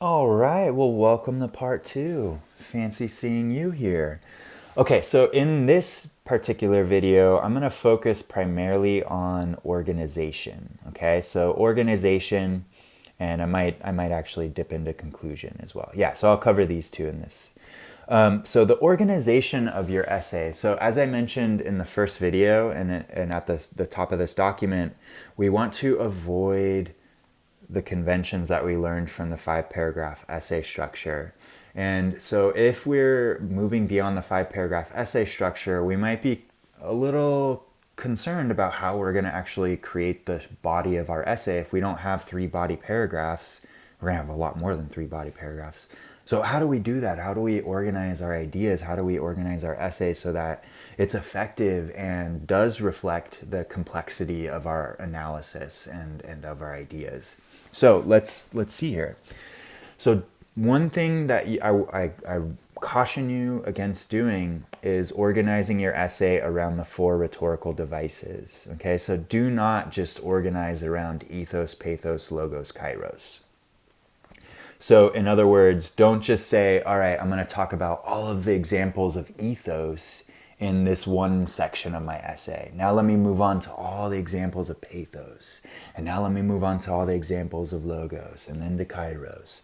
All right, well, welcome to part two. Fancy seeing you here. Okay, so in this particular video, I'm going to focus primarily on organization. Okay, so organization, and I might actually dip into conclusion as well. Yeah, so I'll cover these two in this. So the organization of your essay. So as I mentioned in the first video and at the top of this document, we want to avoid the conventions that we learned from the 5 paragraph essay structure. And so if we're moving beyond the 5 paragraph essay structure, we might be a little concerned about how we're going to actually create the body of our essay. If we don't have 3 body paragraphs, we're going to have a lot more than 3 body paragraphs. So how do we do that? How do we organize our ideas? How do we organize our essay so that it's effective and does reflect the complexity of our analysis and of our ideas? So let's see here. So one thing that I caution you against doing is organizing your essay around the 4 rhetorical devices. Okay, so do not just organize around ethos, pathos, logos, kairos. So in other words, don't just say, all right, I'm going to talk about all of the examples of ethos in this one section of my essay. Now let me move on to all the examples of pathos. And now let me move on to all the examples of logos and then to kairos.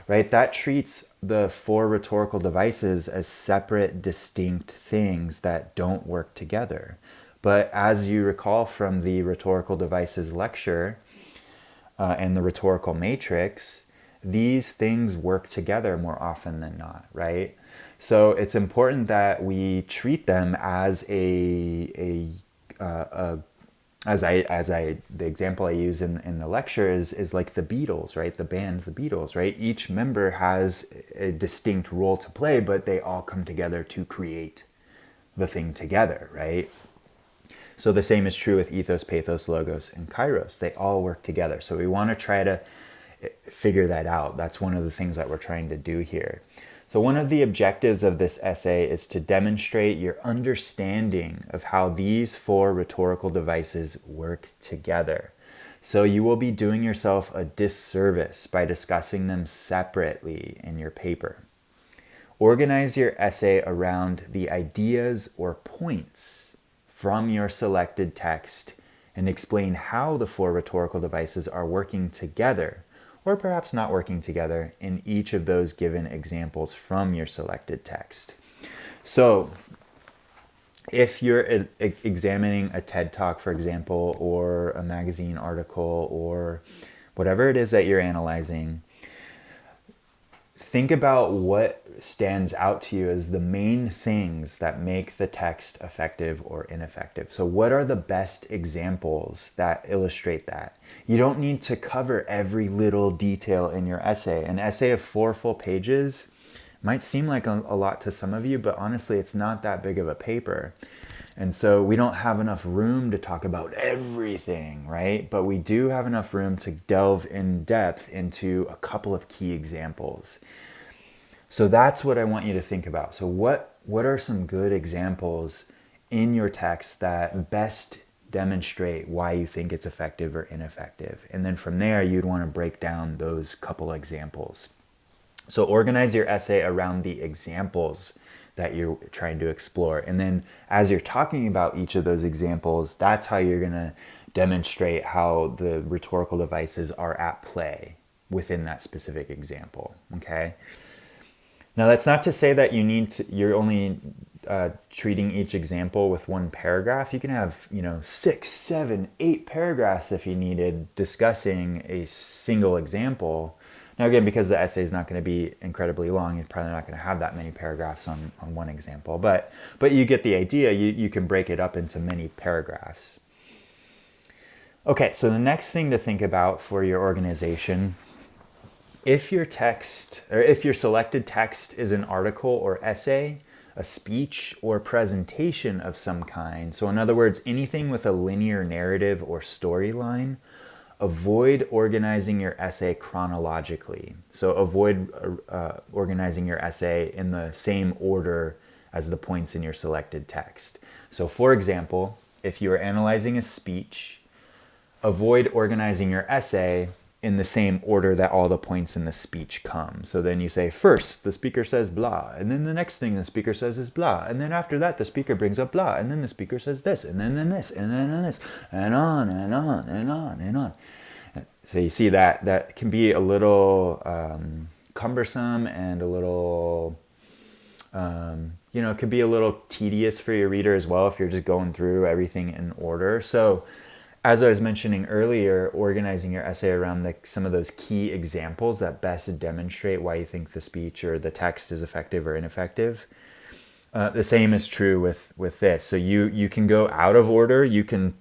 Right? That treats the 4 rhetorical devices as separate, distinct things that don't work together. But as you recall from the rhetorical devices lecture and the rhetorical matrix, these things work together more often than not, right? So it's important that we treat them as the example I use in the lecture is like the Beatles, right? The band, the Beatles, right? Each member has a distinct role to play, but they all come together to create the thing together, right? So the same is true with ethos, pathos, logos, and kairos. They all work together. So we want to try to figure that out. That's one of the things that we're trying to do here. So one of the objectives of this essay is to demonstrate your understanding of how these 4 rhetorical devices work together. So you will be doing yourself a disservice by discussing them separately in your paper. Organize your essay around the ideas or points from your selected text and explain how the 4 rhetorical devices are working together, or perhaps not working together, in each of those given examples from your selected text. So if you're examining a TED Talk, for example, or a magazine article, or whatever it is that you're analyzing, think about what stands out to you as the main things that make the text effective or ineffective. So what are the best examples that illustrate that? You don't need to cover every little detail in your essay. An essay of 4 full pages might seem like a lot to some of you, but honestly, it's not that big of a paper. And so we don't have enough room to talk about everything, right? But we do have enough room to delve in depth into a couple of key examples. So that's what I want you to think about. So what are some good examples in your text that best demonstrate why you think it's effective or ineffective? And then from there, you'd want to break down those couple examples. So organize your essay around the examples that you're trying to explore. And then as you're talking about each of those examples, that's how you're going to demonstrate how the rhetorical devices are at play within that specific example, okay? Now, that's not to say that you're only treating each example with 1 paragraph. You can have, 6, 7, 8 paragraphs if you needed discussing a single example. Now, again, because the essay is not going to be incredibly long, you're probably not going to have that many paragraphs on one example. But you get the idea. You can break it up into many paragraphs. Okay, so the next thing to think about for your organization, if your selected text is an article or essay, a speech or presentation of some kind, so in other words, anything with a linear narrative or storyline, avoid organizing your essay chronologically. So avoid organizing your essay in the same order as the points in your selected text. So for example, if you are analyzing a speech, avoid organizing your essay in the same order that all the points in the speech come. So then you say, first, the speaker says blah, and then the next thing the speaker says is blah, and then after that, the speaker brings up blah, and then the speaker says this, and then this, and then this, and on, and on, and on, and on. So you see that can be a little cumbersome and a little, it could be a little tedious for your reader as well if you're just going through everything in order. So as I was mentioning earlier, organizing your essay around some of those key examples that best demonstrate why you think the speech or the text is effective or ineffective. The same is true with this. So you can go out of order. You can,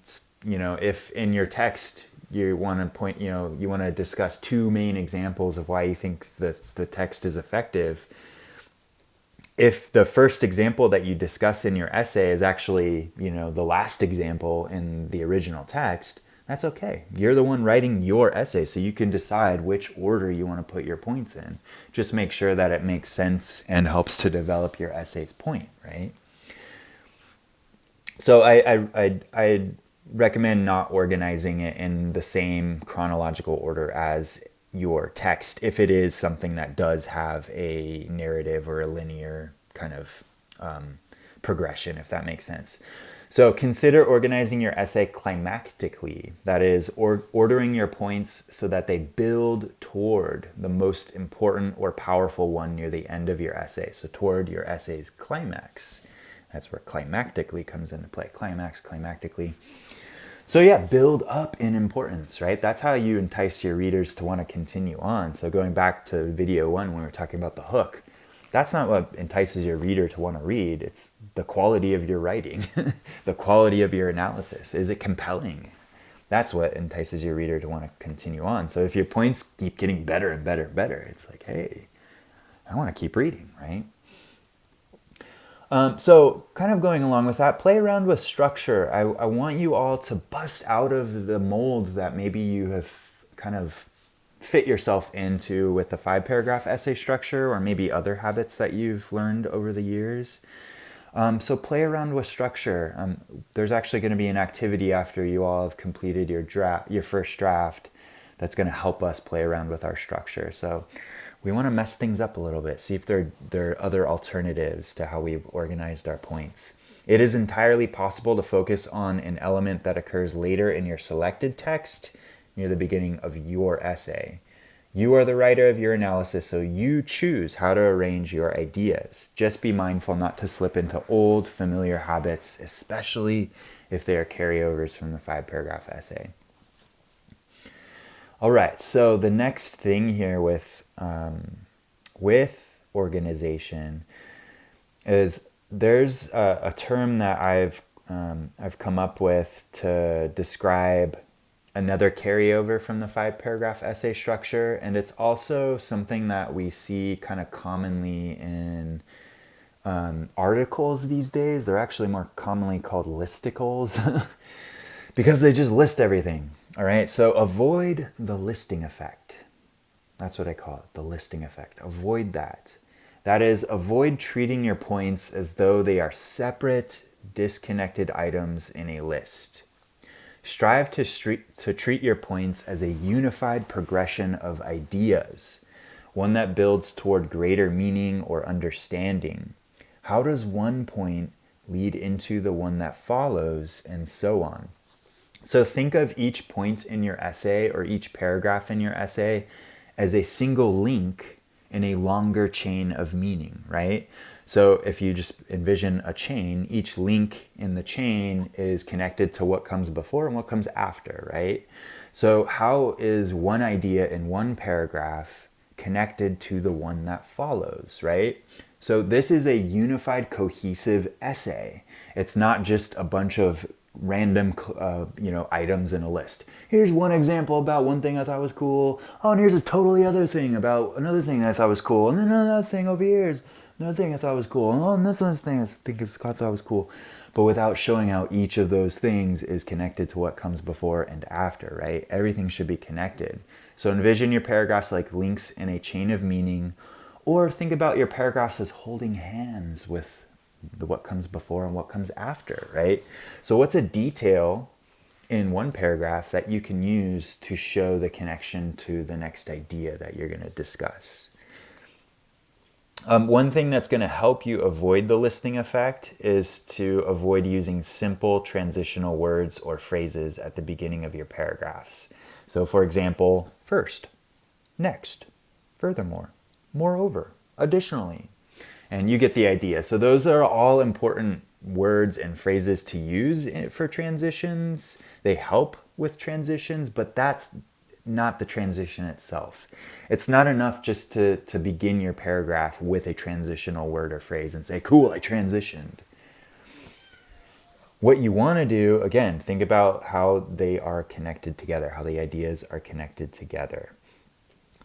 if in your text you want to point, you want to discuss two main examples of why you think the text is effective. If the first example that you discuss in your essay is actually, the last example in the original text, that's okay. You're the one writing your essay, so you can decide which order you want to put your points in. Just make sure that it makes sense and helps to develop your essay's point, right? So I recommend not organizing it in the same chronological order as your text if it is something that does have a narrative or a linear kind of progression, if that makes sense. So consider organizing your essay climactically, that is, ordering your points so that they build toward the most important or powerful one near the end of your essay, so toward your essay's climax. That's where climactically comes into play, climax, climactically. So yeah, build up in importance, right? That's how you entice your readers to want to continue on. So going back to video 1 when we were talking about the hook, that's not what entices your reader to want to read. It's the quality of your writing, the quality of your analysis. Is it compelling? That's what entices your reader to want to continue on. So if your points keep getting better and better and better, it's like, hey, I want to keep reading, right? So kind of going along with that, play around with structure. I want you all to bust out of the mold that maybe you have kind of fit yourself into with the 5-paragraph essay structure, or maybe other habits that you've learned over the years. So play around with structure. There's actually going to be an activity after you all have completed your first draft that's going to help us play around with our structure. So we want to mess things up a little bit, see if there are other alternatives to how we've organized our points. It is entirely possible to focus on an element that occurs later in your selected text near the beginning of your essay. You are the writer of your analysis, so you choose how to arrange your ideas. Just be mindful not to slip into old, familiar habits, especially if they are carryovers from the 5-paragraph essay. All right, so the next thing here with organization is there's a term that I've come up with to describe another carryover from the 5-paragraph essay structure, and it's also something that we see kind of commonly in articles these days. They're actually more commonly called listicles because they just list everything. All right, so avoid the listing effect. That's what I call it, the listing effect. Avoid that. That is, avoid treating your points as though they are separate, disconnected items in a list. Strive to treat your points as a unified progression of ideas, one that builds toward greater meaning or understanding. How does one point lead into the one that follows, and so on? So think of each point in your essay or each paragraph in your essay as a single link in a longer chain of meaning, right? So if you just envision a chain, each link in the chain is connected to what comes before and what comes after, right? So how is one idea in one paragraph connected to the one that follows, right? So this is a unified, cohesive essay. It's not just a bunch of random items in a list. Here's one example about one thing I thought was cool. Oh, and here's a totally other thing about another thing I thought was cool. And then another thing over here is another thing I thought was cool. Oh, and this one's thing I thought was cool. But without showing how each of those things is connected to what comes before and after, right? Everything should be connected. So envision your paragraphs like links in a chain of meaning, or think about your paragraphs as holding hands with what comes before and what comes after, right? So what's a detail in one paragraph that you can use to show the connection to the next idea that you're going to discuss. One thing that's going to help you avoid the listing effect is to avoid using simple transitional words or phrases at the beginning of your paragraphs. So for example, first, next, furthermore, moreover, additionally, and you get the idea. So those are all important words and phrases to use for transitions. They help with transitions, but that's not the transition itself. It's not enough just to begin your paragraph with a transitional word or phrase and say, cool, I transitioned. What you want to do, again, think about how they are connected together, how the ideas are connected together.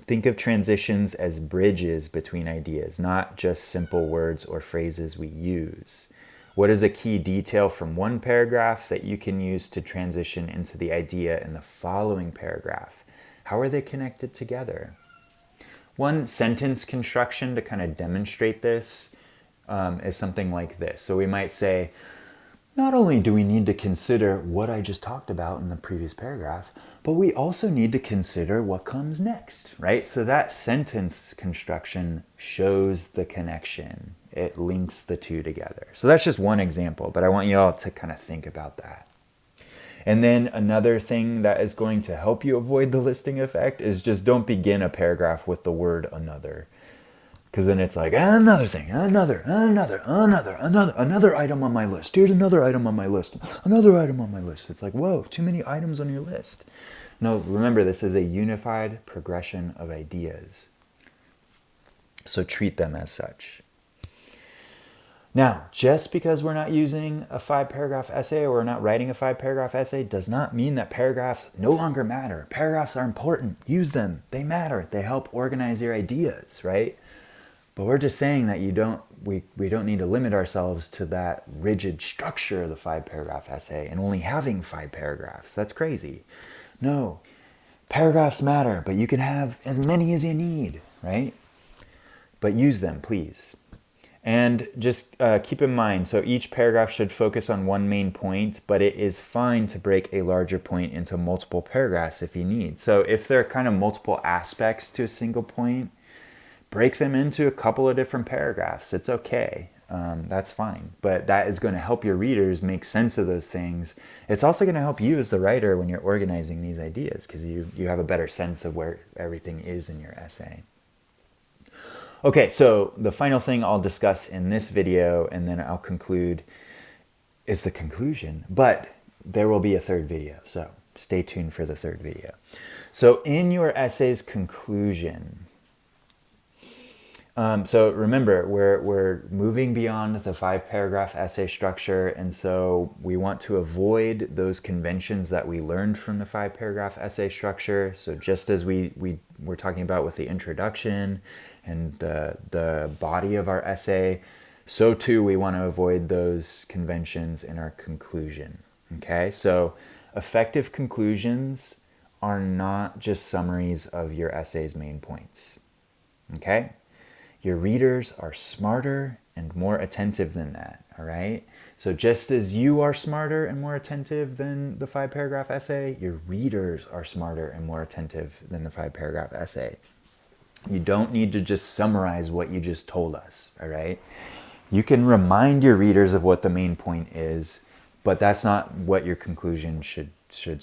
Think of transitions as bridges between ideas, not just simple words or phrases we use. What is a key detail from one paragraph that you can use to transition into the idea in the following paragraph? How are they connected together? One sentence construction to kind of demonstrate this is something like this. So we might say, not only do we need to consider what I just talked about in the previous paragraph, but we also need to consider what comes next, right? So that sentence construction shows the connection. It links the two together. So that's just one example, but I want you all to kind of think about that. And then another thing that is going to help you avoid the listing effect is just don't begin a paragraph with the word another. Because then it's like, another thing, another item on my list. Here's another item on my list. Another item on my list. It's like, whoa, too many items on your list. No, remember, this is a unified progression of ideas. So treat them as such. Now, just because we're not using a 5-paragraph essay or we're not writing a 5-paragraph essay does not mean that paragraphs no longer matter. Paragraphs are important. Use them. They matter. They help organize your ideas, right? But we're just saying that we don't need to limit ourselves to that rigid structure of the 5-paragraph essay and only having 5 paragraphs. That's crazy. No, paragraphs matter, but you can have as many as you need, right? But use them, please. And just keep in mind, so each paragraph should focus on one main point, but it is fine to break a larger point into multiple paragraphs if you need. So if there are kind of multiple aspects to a single point, break them into a couple of different paragraphs. It's okay. That's fine. But that is going to help your readers make sense of those things. It's also going to help you as the writer when you're organizing these ideas because you have a better sense of where everything is in your essay. Okay, so the final thing I'll discuss in this video, and then I'll conclude, is the conclusion. But there will be a third video, so stay tuned for the third video. So in your essay's conclusion, so remember, we're moving beyond the 5-paragraph essay structure, and so we want to avoid those conventions that we learned from the 5-paragraph essay structure. So just as we were talking about with the introduction and the body of our essay, so too we want to avoid those conventions in our conclusion. Okay, so effective conclusions are not just summaries of your essay's main points. Okay? Your readers are smarter and more attentive than that, all right? So just as you are smarter and more attentive than the 5-paragraph essay, your readers are smarter and more attentive than the 5-paragraph essay. You don't need to just summarize what you just told us, all right? You can remind your readers of what the main point is, but that's not what your conclusion should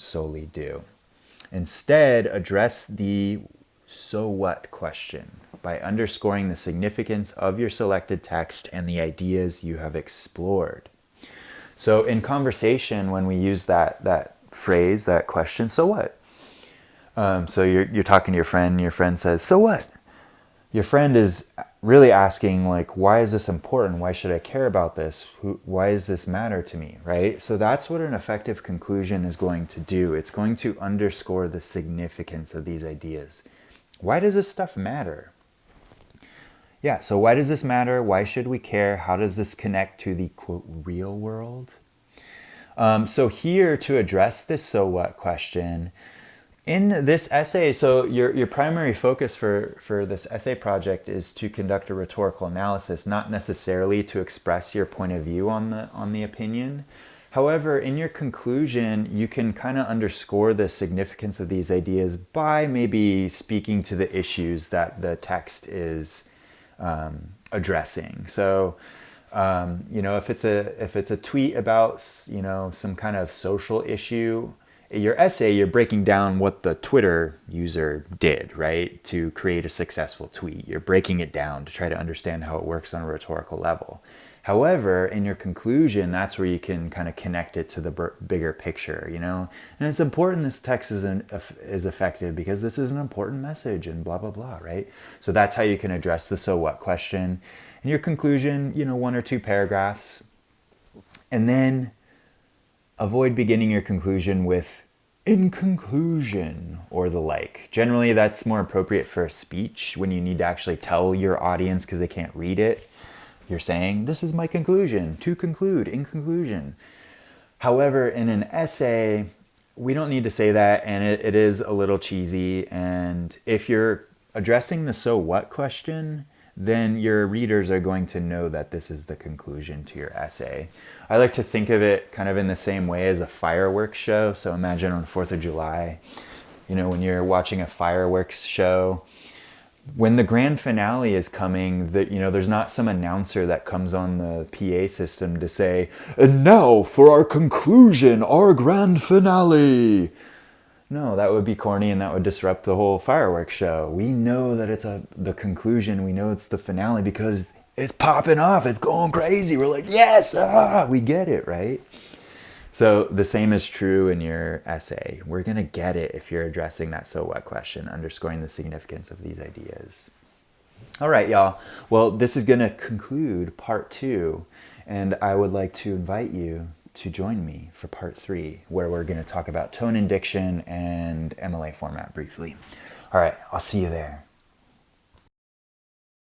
solely do. Instead, address the so what question by underscoring the significance of your selected text and the ideas you have explored. So in conversation, when we use that phrase, that question, so what? So you're talking to your friend says, so what? Your friend is really asking, like, why is this important? Why should I care about this? Why does this matter to me, right? So that's what an effective conclusion is going to do. It's going to underscore the significance of these ideas. Why does this stuff matter? Yeah, so why does this matter? Why should we care? How does this connect to the, quote, real world? So here, to address this so what question, in this essay, so your primary focus for this essay project is to conduct a rhetorical analysis, not necessarily to express your point of view on the opinion. However, in your conclusion, you can kind of underscore the significance of these ideas by maybe speaking to the issues that the text is addressing. So, if it's a tweet about, some kind of social issue, your essay, you're breaking down what the Twitter user did, right, to create a successful tweet. You're breaking it down to try to understand how it works on a rhetorical level. However, in your conclusion, that's where you can kind of connect it to the bigger picture, And it's important this text is effective because this is an important message and blah, blah, blah, right? So that's how you can address the so what question. In your conclusion, 1 or 2 paragraphs. And then avoid beginning your conclusion with "in conclusion" or the like. Generally, that's more appropriate for a speech when you need to actually tell your audience because they can't read it. You're saying, "This is my conclusion, to conclude, in conclusion." However, in an essay, we don't need to say that, and it is a little cheesy. And if you're addressing the so what question, then your readers are going to know that this is the conclusion to your essay. I like to think of it kind of in the same way as a fireworks show. So imagine on 4th of July, when you're watching a fireworks show, when the grand finale is coming, there's not some announcer that comes on the PA system to say, "And now for our conclusion, our grand finale." No, that would be corny and that would disrupt the whole fireworks show. We know that it's the conclusion. We know it's the finale because it's popping off. It's going crazy. We're like, yes, we get it, right? So the same is true in your essay. We're going to get it if you're addressing that so what question, underscoring the significance of these ideas. All right, y'all. Well, this is going to conclude part 2, and I would like to invite you to join me for part 3, where we're going to talk about tone and diction and MLA format briefly. All right, I'll see you there.